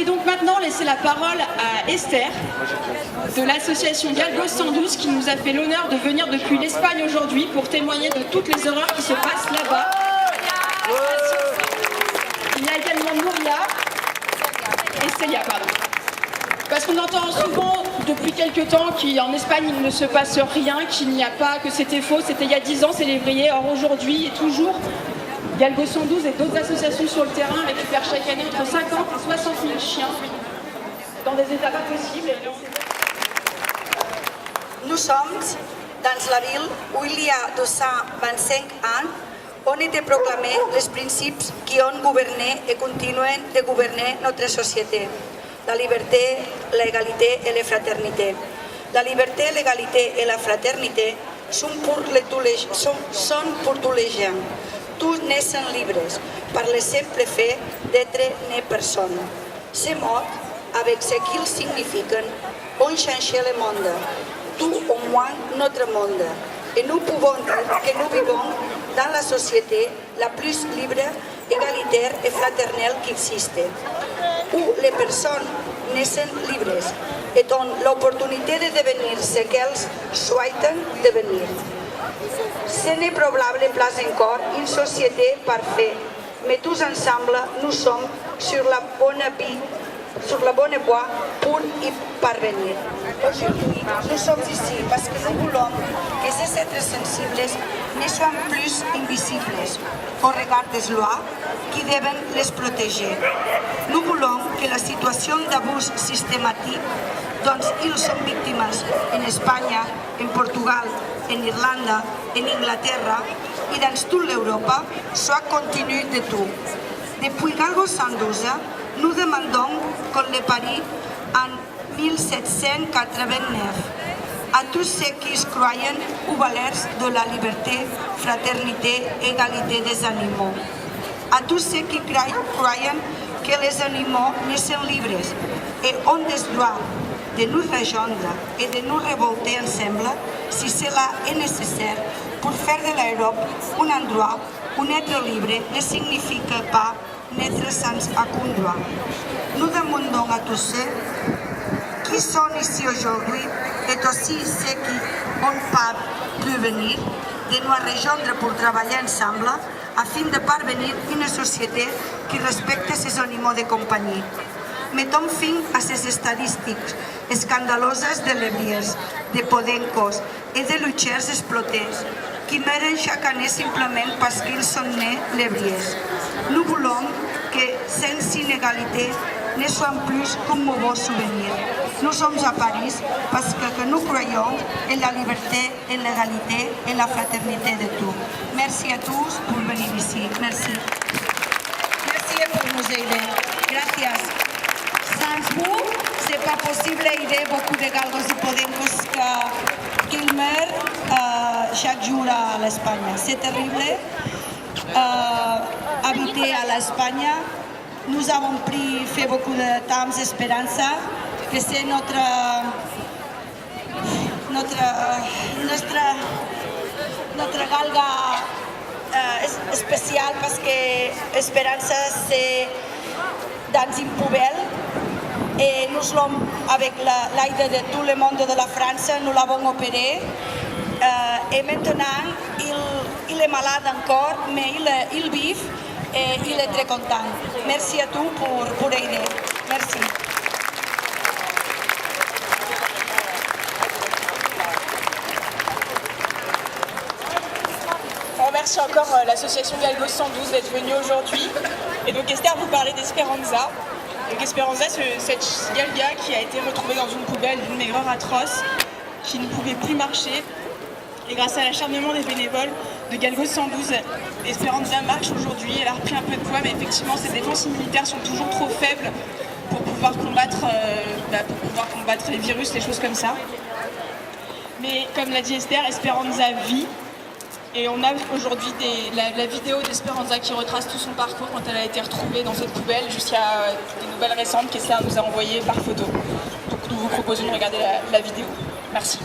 vais donc maintenant laisser la parole à Esther de l'association Galgos 112 qui nous a fait l'honneur de venir depuis l'Espagne aujourd'hui pour témoigner de toutes les horreurs qui se passent là-bas. Il y a également Nouria et Célia, pardon. Parce qu'on entend souvent depuis quelques temps qu'en Espagne il ne se passe rien, qu'il n'y a pas, que c'était faux, c'était il y a 10 ans, c'est lévrier. Or aujourd'hui et toujours, Galgos 112 et d'autres associations sur le terrain récupèrent chaque année entre 50 et 60 000 chiens dans des états pas possibles. Nous sommes dans la ville où il y a 225 ans on était proclamés les principes qui ont gouverné et continuent de gouverner notre société. La liberté, l'égalité et la fraternité. La liberté, l'égalité et la fraternité sont pour tous les gens. Tous naissent libres par le simple fait d'être nés personne. Ces mots, avec ce qu'ils signifient, ont changé le monde, tout au moins notre monde. Et nous pouvons dire que nous vivons dans la société la plus libre, égalitaire et fraternelle qui existe, où les personnes naissent libres et ont l'opportunité de devenir ce qu'elles souhaitent devenir. Ce n'est probablement pas encore une société parfaite, mais tous ensemble, nous sommes sur la bonne voie pour y parvenir. Aujourd'hui, nous sommes ici parce que nous voulons que ces êtres sensibles ne soient plus invisibles au regard des lois qui doivent les protéger. Nous voulons que la situation d'abus systématique dont ils sont victimes en Espagne, en Portugal, en Irlande, en Angleterre et dans toute l'Europe soit continue de tout. Depuis Galgos 112, nous demandons qu'on les parie en 1789 à tous ceux qui croient aux valeurs de la liberté, fraternité et égalité des animaux. À tous ceux qui croient que les animaux naissent libres et ont des droits de nous rejoindre et de nous révolter ensemble si cela est nécessaire pour faire de l'Europe un endroit où être libre ne signifie pas naître sans aucun droit. Nous demandons à tous ceux qui sont ici aujourd'hui et aussi ceux qui n'ont pas pu venir de nous rejoindre pour travailler ensemble afin de parvenir à une société qui respecte ces animaux de compagnie. Mettons fin à ces statistiques scandaleuses de lévriers, de podencos et de luthiers explotés qui meurent chaque année simplement parce qu'ils sont nés lévriers. Nous voulons que ces inégalités ne soient plus qu'un mauvais souvenir. Nous sommes à Paris parce que nous croyons en la liberté, en l'égalité et la fraternité de tous. Merci à tous pour venir ici. Merci. Merci pour nous aider. Gracias. Sans vous, ce n'est pas possible d'aider beaucoup de galgos et podencos qui meurent chaque jour à l'Espagne. C'est terrible. Habiter à l'Espagne, nous avons fait beaucoup de temps d'espérance, que c'est notre galga spéciale parce que l'espérance c'est dans une poubelle et nous l'avons, avec l'aide de tout le monde de la France, nous l'avons opéré et maintenant il est malade encore mais il vit et il est très content. Merci à tous pour aider. Merci. On remercie encore l'association Galgos 112 d'être venue aujourd'hui. Et donc Esther vous parlait d'Esperanza. Donc Esperanza, c'est cette galga qui a été retrouvée dans une poubelle d'une maigreur atroce, qui ne pouvait plus marcher. Et grâce à l'acharnement des bénévoles de Galgos 112, Esperanza marche aujourd'hui. Elle a repris un peu de poids, mais effectivement ses défenses immunitaires sont toujours trop faibles pour pouvoir combattre les virus, les choses comme ça. Mais comme l'a dit Esther, Esperanza vit. Et on a aujourd'hui la vidéo d'Esperanza qui retrace tout son parcours quand elle a été retrouvée dans cette poubelle jusqu'à des nouvelles récentes qu'Esther nous a envoyées par photo. Donc nous vous proposons de regarder la vidéo. Merci.